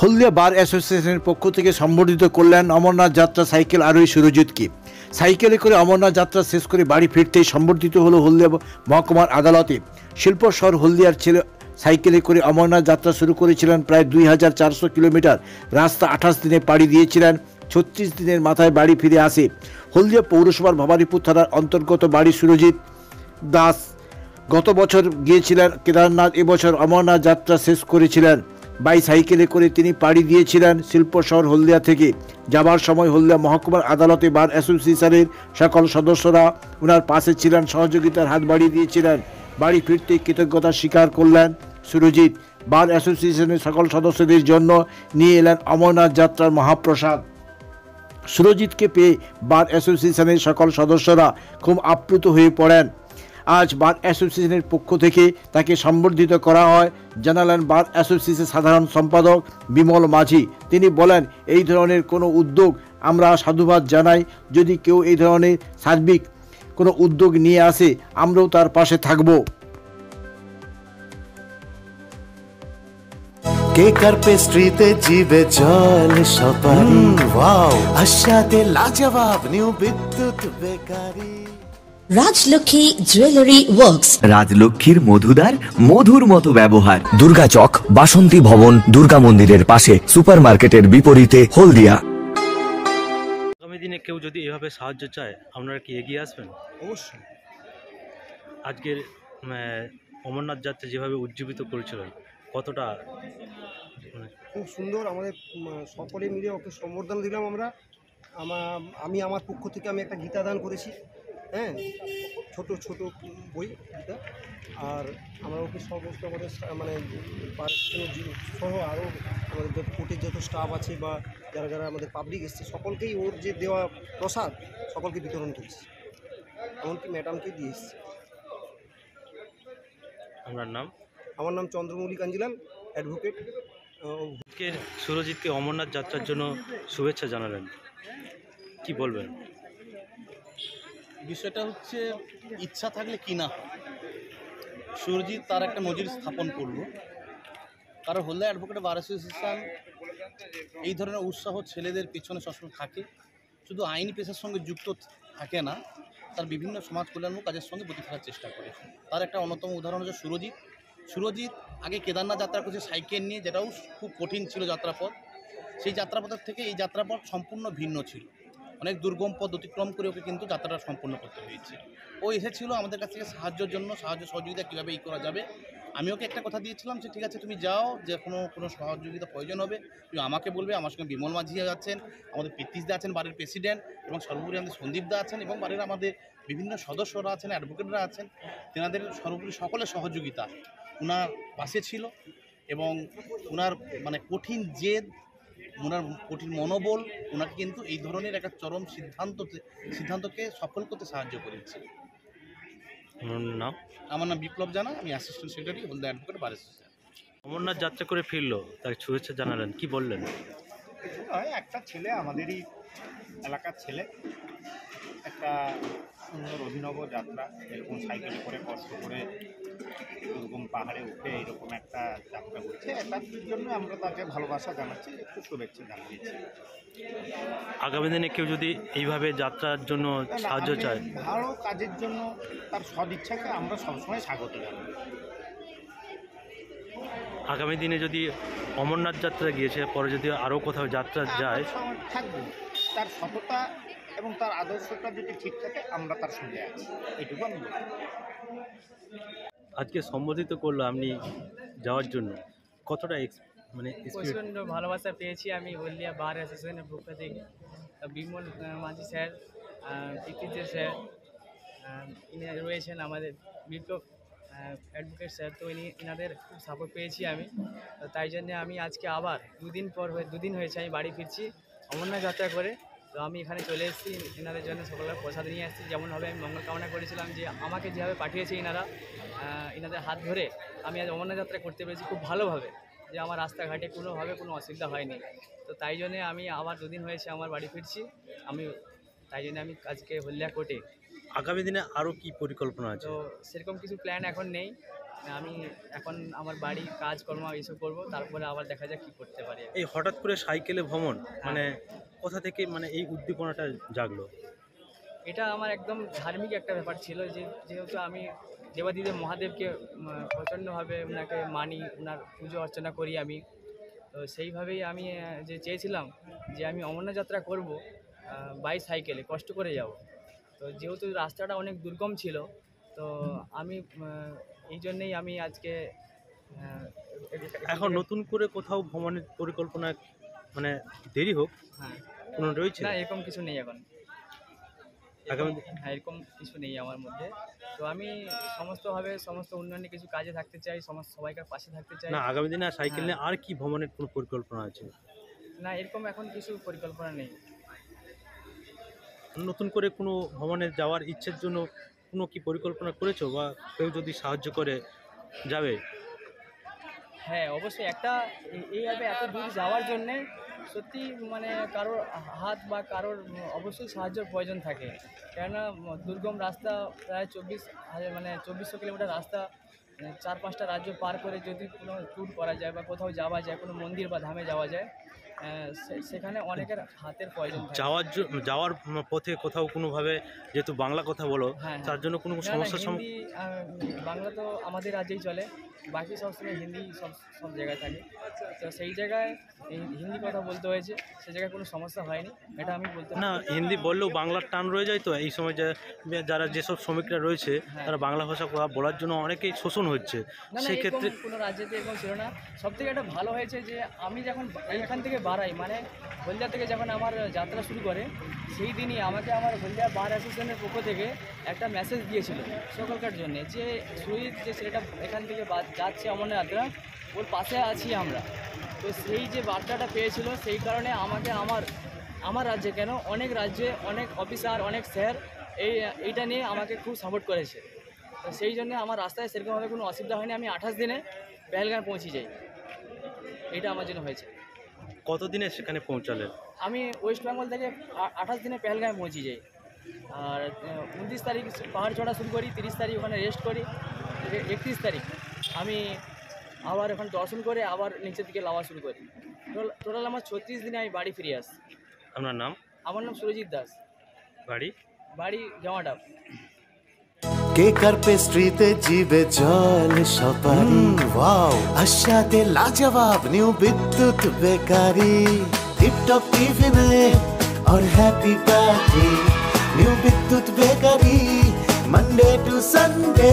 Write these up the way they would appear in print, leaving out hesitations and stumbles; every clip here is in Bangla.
হলদিয়া বার অ্যাসোসিয়েশনের পক্ষ থেকে সম্বর্ধিত করলেন অমরনাথ যাত্রা সাইকেল আরোহী সুরজিৎকে। সাইকেলে করে অমরনাথ যাত্রা শেষ করে বাড়ি ফিরতেই সম্বর্ধিত হলো হলদিয়া মহকুমার আদালতে। শিল্প শহর হলদিয়ার ছেলে সাইকেলে করে অমরনাথ যাত্রা শুরু করেছিলেন প্রায় 2400 কিলোমিটার রাস্তা 28 দিনে পাড়ি দিয়েছিলেন। 36 দিনের মাথায় বাড়ি ফিরে আসে। হলদিয়া পৌরসভার ভবানীপুর থানার অন্তর্গত বাড়ি সুরজিৎ দাস গত বছর গিয়েছিলেন কেদারনাথ, এবছর অমরনাথ যাত্রা শেষ করেছিলেন। বাইসাইকেলে করে তিনি পাড়ি দিয়েছিলেন শিল্প শহর হলদিয়া থেকে। যাবার সময় হলদিয়া মহকুমার আদালতে বার অ্যাসোসিয়েশনের সকল সদস্যরা ওনার পাশে ছিলেন, সহযোগিতার হাত বাড়িয়ে দিয়েছিলেন। বাড়ি ফিরতে কৃতজ্ঞতা স্বীকার করলেন সুরজিৎ। বার অ্যাসোসিয়েশনের সকল সদস্যদের জন্য নিয়ে এলেন অমরনাথ যাত্রার মহাপ্রসাদ। সুরজিৎকে পেয়ে বার অ্যাসোসিয়েশনের সকল সদস্যরা খুব আপ্লুত হয়ে পড়েন। আজ বার অ্যাসোসিয়েশনের পক্ষ থেকে তাকে সম্বর্ধিত করা হয়, জানালেন বার অ্যাসোসিয়েশনের সাধারণ সম্পাদক বিমল মাঝি। তিনি বলেন, এই ধরনের কোনো উদ্যোগ আমরা সাধুবাদ জানাই। যদি কেউ এই ধরনের সার্বিক কোনো উদ্যোগ নিয়ে আসে, আমরাও তার পাশে থাকব। কেকার পেস্ট্রিতে জিবে জল সপারি, ওয়াও আশাতে লাজবাব নিউ বিদ্যুৎ বেকারি। রাজলক্ষ্মী জুয়েলারি ওয়ার্কস, রাজলক্ষ্মীর মধুদার মধুর মতো ব্যবহার। দুর্গা চক, বাসন্তী ভবন, দুর্গা মন্দিরের পাশে, সুপার মার্কেটের বিপরীতে, হলদিয়া। আগামী দিনে কেউ যদি এভাবে সাহায্য চায়, আপনারা কি এগিয়ে আসবেন? অবশ্যই। আজকের অমরনাথ যাত্রা যেভাবে উজ্জীবিত করেছিলেন, কতটা খুব সুন্দর। আমাদের সকলে মিলে ওকে সম্বর্ধনা দিলাম আমরা। আমি আমার পক্ষ থেকে আমি একটা গীতা দান করেছি, হ্যাঁ, ছোট ছোট বই গীতা। আর আমরা ওকে সমস্ত আমাদের মানে সহ আরও আমাদের কোর্টের যত স্টাফ আছে বা যারা যারা আমাদের পাবলিক এসছে, সকলকেই ওর যে দেওয়া প্রসাদ সকলকে বিতরণ করেছি, এমনকি ম্যাডামকে দিয়ে এসছি। আপনার নাম? আমার নাম চন্দ্রমৌলি কাঞ্জিলাল, অ্যাডভোকেট। আজকের সুরজিৎকে অমরনাথ যাত্রার জন্য শুভেচ্ছা জানালেন, কি বলবেন? বিষয়টা হচ্ছে ইচ্ছা থাকলে কি না, সুরজিৎ তার একটা নজির স্থাপন করলো। কারণ হলদিয়া অ্যাডভোকেট বার অ্যাসোসিয়েশন এই ধরনের উৎসাহ ছেলেদের পিছনে সবসময় থাকে, শুধু আইনি পেশার সঙ্গে যুক্ত থাকে না, তার বিভিন্ন সমাজ কল্যাণমূলক কাজের সঙ্গে প্রতি থাকার চেষ্টা করে। তার একটা অন্যতম উদাহরণ হচ্ছে সুরজিৎ আগে কেদারনাথ যাত্রা করছে সাইকেল নিয়ে, যেটাও খুব কঠিন ছিল যাত্রাপথ। সেই যাত্রাপথের থেকে এই যাত্রাপথ সম্পূর্ণ ভিন্ন ছিল, অনেক দুর্গম পথ অতিক্রম করে ওকে কিন্তু যাত্রাটা সম্পূর্ণ করতে হয়েছে। ও এসেছিল আমাদের কাছ থেকে সাহায্যের জন্য, সাহায্য সহযোগিতা কীভাবে এই করা যাবে। আমি ওকে একটা কথা দিয়েছিলাম যে ঠিক আছে তুমি যাও, যে কোনো সহযোগিতা প্রয়োজন হবে তুমি আমাকে বলবে। আমার সঙ্গে বিমল মাঝি আছেন, আমাদের পিতৃষদা আছেন, বাড়ির প্রেসিডেন্ট, এবং সর্বোপরি আমাদের সন্দীপদা আছেন, এবং বাড়ির আমাদের বিভিন্ন সদস্যরা আছেন, অ্যাডভোকেটরা আছেন। তেনাদের সর্বোপরি সকলের সহযোগিতা ওনার পাশে ছিল, এবং ওনার মানে কঠিন জেদ, ওনার কঠিন মনোবল ওনাকে কিন্তু এই ধরনের একটা চরম সিদ্ধান্তকে সফল করতে সাহায্য করেছে। আমার নাম বিপ্লব জানা, আমি অ্যাসিস্ট্যান্ট সেক্রেটারি হলদিয়া অ্যাডভোকেট বার অ্যাসোসিয়েশন। অমরনাথ যাত্রা করে ফিরলো, তার শুভেচ্ছা জানালেন, কি বললেন? একটা ছেলে, আমাদেরই এলাকার ছেলে, একটা সুন্দর অভিনব যাত্রা, এরকম সাইকেলে করে কষ্ট করে এরকম পাহাড়ে উঠে এরকম একটা যাত্রা করছে, এটার জন্য আমরা তাকে ভালোবাসা জানাচ্ছি, একটু শুভেচ্ছা জানিয়েছি। আগামী দিনে কেউ যদি এইভাবে যাত্রার জন্য সাহায্য চায়, ভালো কাজের জন্য তার সদিচ্ছাকে আমরা সবসময় স্বাগত জানাই। আগামী দিনে যদি অমরনাথ যাত্রা গিয়েছে, পরে যদি আরও কোথাও যাত্রা যায়, থাকবে তার সততা এবং তার আদর্শটা যদি ঠিক থাকে, আমরা তার সঙ্গে আছি, এটুকু আমি বলি। আজকে সম্বোধিত করলো আপনি যাওয়ার জন্য, কতটা প্রচণ্ড ভালোবাসা পেয়েছি আমি হলদিয়া বার অ্যাসোসিয়েশনের পক্ষ থেকে। বিমল মাঝি স্যার, পিতৃষদা স্যার, ইনি রয়েছেন আমাদের বিপ্লব অ্যাডভোকেট স্যার, তো ইনাদের খুব সাপোর্ট পেয়েছি আমি। তাই জন্যে আমি আজকে আবার দুদিন হয়েছে আমি বাড়ি ফিরছি অমরনাথ যাত্রা করে। তো আমি এখানে চলে এসেছি, এনাদের জন্য সকলের প্রসাদ নিয়ে আসছি। যেমনভাবে আমি মঙ্গল কামনা করেছিলাম যে আমাকে যেভাবে পাঠিয়েছে এনাদের হাত ধরে আমি আজ অমরনাথ যাত্রা করতে পেরেছি খুব ভালোভাবে, যে আমার রাস্তাঘাটে কোনোভাবে কোনো অসুবিধা হয়নি। তো তাই জন্যে আমি আবার দুদিন হয়েছে আমার বাড়ি ফিরছি তাই জন্য আমি আজকে হলদিয়া কোর্টে। আগামী দিনে আরও কি পরিকল্পনা আছে? তো সেরকম কিছু প্ল্যান এখন নেই, আমি এখন আমার বাড়ি কাজকর্ম এইসব করবো, তারপরে আবার দেখা যাক কী করতে পারি। এই হঠাৎ করে সাইকেলে ভ্রমণ মানে কোথা থেকে মানে এই উদ্দীপনাটা জাগলো? এটা আমার একদম ধার্মিক একটা ব্যাপার ছিল, যেহেতু আমি দেবাদিদেব মহাদেবকে প্রচণ্ডভাবে ওনাকে মানি, ওনার পুজো অর্চনা করি আমি, তো সেইভাবেই আমি যে চেয়েছিলাম যে আমি অমরনাথ যাত্রা করব বাই সাইকেলে, কষ্ট করে যাব। তো যেহেতু রাস্তাটা অনেক দুর্গম ছিল, তো আমি এই জন্যেই আমি আজকে এখন নতুন করে কোথাও ভ্রমণের পরিকল্পনা মানে দেরি হোক কোনো রয়েছে না, এরকম কিছু নেই এখন। হ্যাঁ, এরকম কিছু নেই আমার মধ্যে। তো আমি সমস্ত উন্নয়নে কিছু কাজে থাকতে চাই, সবাইকার পাশে থাকতে চাই। না, আগামী দিনে সাইকেল নিয়ে আর কি ভ্রমণের কোনো পরিকল্পনা আছে? না, এরকম এখন কিছু পরিকল্পনা নেই। নতুন করে কোনো ভ্রমণে যাওয়ার ইচ্ছের জন্য কোনো কি পরিকল্পনা করেছো, বা কেউ যদি সাহায্য করে যাবে? হ্যাঁ, অবশ্যই একটা এইভাবে এত দূর যাওয়ার জন্যে সত্যি মানে কারোর হাত বা কারোর অবশ্যই সাহায্যের প্রয়োজন থাকে, কেননা দুর্গম রাস্তা প্রায় 2400 কিলোমিটার রাস্তা, 4-5টা রাজ্য পার করে যদি কোনো ট্যুর করা যায় বা কোথাও যাওয়া যায়, কোনো মন্দির বা ধামে যাওয়া যায়, সেখানে অনেকের হাতের প্রয়োজন থাকে। যাওয়ার পথে কোথাও কোনোভাবে, যেহেতু বাংলা কথা বলো, তার জন্য কোনো সমস্যার হিন্দি বাংলা তো আমাদের রাজ্যেই চলে, বাকি সবসময় হিন্দি সব জায়গায় থাকে। তো সেই জায়গায় হিন্দি কথা বলতে হয়েছে, সে জায়গায় কোনো সমস্যা হয়নি, এটা আমি বলতে না। হিন্দি বললেও বাংলার টান রয়ে যায়, তো এই সময় যারা যেসব শ্রমিকরা রয়েছে তারা বাংলা ভাষা বলার জন্য অনেকেই শোষণ হচ্ছে, সেই ক্ষেত্রে কোনো রাজ্যেতে এরকম ছিল না। সব থেকে একটা ভালো হয়েছে যে আমি যখন এইখান থেকে বাড়াই, মানে হলদিয়া থেকে যখন আমার যাত্রা শুরু করে, সেই দিনই আমাকে আমার হলদিয়া বার অ্যাসোসিয়েশনের পক্ষ থেকে একটা মেসেজ দিয়েছিল সকলকার জন্যে, যে সুজিত যে ছেলেটা এখান থেকে যাচ্ছে অমরনাথ যাত্রা, ওর পাশে আছি আমরা। তো সেই যে বার্তাটা পেয়েছিল, সেই কারণে আমাকে আমার রাজ্যে কেন অনেক রাজ্যে অনেক অফিসার, অনেক স্যার এইটা নিয়ে আমাকে খুব সাপোর্ট করেছে। তো সেই জন্য আমার রাস্তায় সেরকমভাবে কোনো অসুবিধা হয়নি, আমি 28 দিনে পেহেলগাঁও পৌঁছে যাই, এটা আমার জন্য হয়েছে। কতদিনে সেখানে পৌঁছালেন? আমি ওয়েস্ট বেঙ্গল থেকে 28 দিনে পেহেলগাঁও পৌঁছে যাই, আর 29 তারিখ পাহাড় চড়া শুরু করি, 30 তারিখ ওখানে রেস্ট করি, 31 তারিখ আমি আবার ওখানে দর্শন করে আবার নিচের দিকে লাওয়া শুরু করি। টোটাল আমার 36 দিনে আমি বাড়ি ফিরে আসি। আপনার নাম? আমার নাম সুরজিৎ দাস। বাড়ি জমাডাব। কেকার পেস্ট্রিতে জিবে জল সপারি, ওয়াও আশাতে লাজবাব নিউ বিদ্যুৎ বেকারি, টিপটপ টিফিনে और हैप्पी पार्टी, নিউ বিদ্যুৎ বেকারি, মানডে টু সানডে,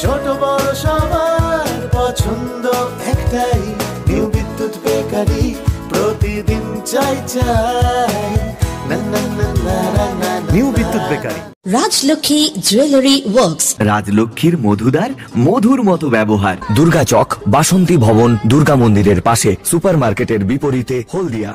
ছোট বড় সবার পছন্দ একটাই, নিউ বিদ্যুৎ বেকারি, প্রতিদিন চাই চাই না না না না না। নিউ বিদ্যুৎ বেকারি। রাজলক্ষ্মী জুয়েলারি ওয়ার্কস, রাজলক্ষ্মীর মধুদার মধুর মতো ব্যবহার। দুর্গা চক, বাসন্তী ভবন, দুর্গা মন্দিরের পাশে, সুপার মার্কেটের বিপরীতে, হলদিয়া।